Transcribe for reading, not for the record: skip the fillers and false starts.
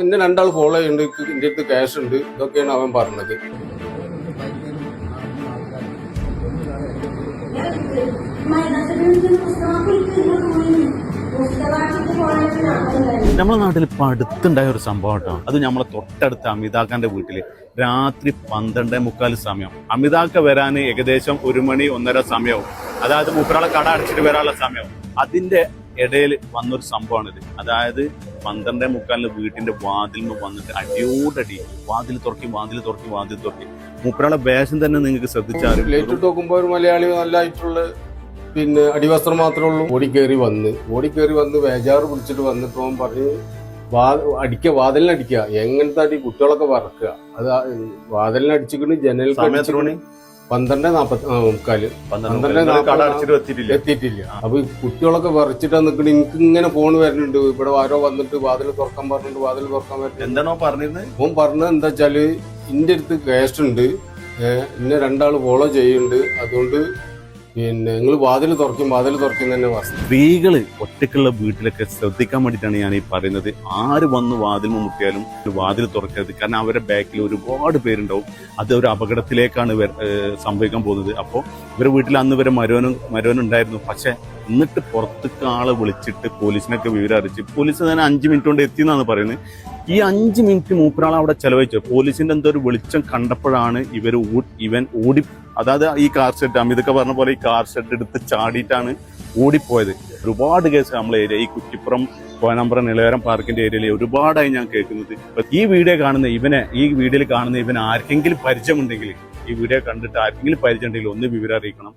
എന്നെ രണ്ടാൾ ഫോളോ ചെയ്യുന്നുണ്ട്, എന്റെ അടുത്ത് ക്യാഷ് ഉണ്ട്, ഇതൊക്കെയാണ് അവൻ പറഞ്ഞത്. നമ്മളെ നാട്ടിൽ ഇപ്പൊ അടുത്തുണ്ടായ ഒരു സംഭവം കേട്ടോ. അത് നമ്മളെ തൊട്ടടുത്ത അമിതാഖാന്റെ വീട്ടില് രാത്രി 12:45 സമയം. അമിതാഖ വരാൻ ഏകദേശം 1 മണി 1:30 സമയവും, അതായത് മൂപ്പരാളെ കട അടച്ചിട്ട് വരാനുള്ള സമയം. അതിന്റെ ഇടയിൽ വന്നൊരു സംഭവമാണിത്. അതായത് 12:45 വീട്ടിന്റെ വാതിൽ വന്നിട്ട് അടിയോടടി വാതിൽ തുറക്കി മൂപ്പരാളെ വേഷം തന്നെ നിങ്ങൾക്ക് ശ്രദ്ധിച്ചാൽ ലേറ്റ് നോക്കുമ്പോ ഒരു മലയാളി നല്ലതായിട്ടുള്ള അടിവസ്ത്രം മാത്രമേ ഉള്ളൂ. ഓടിക്കേറി വന്ന് വേജാറ് പിടിച്ചിട്ട് വന്നിട്ട് അവൻ പറഞ്ഞ് വാതിലിനടിക്കുക. എങ്ങനത്തെ അടി, കുട്ടികളൊക്കെ വറക്കുക. അത് വാതിലിനടിച്ചിട്ട് ജനൽ 12:45 എത്തിയിട്ടില്ല. അപ്പൊ കുട്ടികളൊക്കെ വരച്ചിട്ടാ നിൽക്കണ. എനിക്ക് ഇങ്ങനെ ഫോൺ വരുന്നുണ്ട്, ഇവിടെ ആരോ വന്നിട്ട് വാതിൽ തുറക്കാൻ പറ്റും. എന്താണോ പറഞ്ഞിരുന്നത്? ഓൻ പറഞ്ഞത് എന്താ വെച്ചാല്, ഇന്റെ അടുത്ത് ക്യാഷ് ഉണ്ട്, എന്നെ രണ്ടാള് ഫോളോ ചെയ്യുന്നുണ്ട്, അതുകൊണ്ട് നിങ്ങൾ വാതിൽ തുറക്കും തന്നെ വാസ്തു. സ്ത്രീകള് ഒറ്റക്കുള്ള വീട്ടിലൊക്കെ ശ്രദ്ധിക്കാൻ വേണ്ടിയിട്ടാണ് ഞാൻ ഈ പറയുന്നത്. ആര് വന്ന് വാതിൽ മുട്ടിയാലും വാതിൽ തുറക്കരുത്. കാരണം അവരുടെ ബാക്കിൽ ഒരുപാട് പേരുണ്ടാവും. അത് ഒരു അപകടത്തിലേക്കാണ് സംഭവിക്കാൻ പോകുന്നത്. അപ്പോൾ ഇവരുടെ വീട്ടിൽ അന്ന് വരെ മരുവനുണ്ടായിരുന്നു. പക്ഷെ എന്നിട്ട് പുറത്തേക്ക് ആളെ വിളിച്ചിട്ട് പോലീസിനൊക്കെ വിവരം അറിയിച്ച് പോലീസ് തന്നെ 5 മിനിറ്റ് കൊണ്ട് എത്തിയെന്നാണ് പറയുന്നത്. ഈ 5 മിനിറ്റ് മൂപ്പരാൾ അവിടെ ചെലവഴിച്ചു. പോലീസിന്റെ എന്തോ ഒരു വെളിച്ചം കണ്ടപ്പോഴാണ് ഇവൻ ഓടി, അതായത് ഈ കാർ ഷെഡ്, അമിതൊക്കെ പറഞ്ഞ പോലെ ഈ കാർ ഷെഡ് എടുത്ത് ചാടിയിട്ടാണ് ഓടിപ്പോയത്. ഒരുപാട് കേസ് നമ്മളെ ഏരിയ, ഈ കുറ്റിപ്പുറം കോയനമ്പുറം നിലവാരം പാർക്കിന്റെ ഏരിയയിൽ ഒരുപാടായി ഞാൻ കേൾക്കുന്നത്. ഈ വീഡിയോയിൽ കാണുന്ന ഇവന് ആർക്കെങ്കിലും പരിചയമുണ്ടെങ്കിൽ, ഈ വീഡിയോ കണ്ടിട്ട് ആർക്കെങ്കിലും പരിചയം ഉണ്ടെങ്കിൽ ഒന്ന് വിവരം അറിയിക്കണം.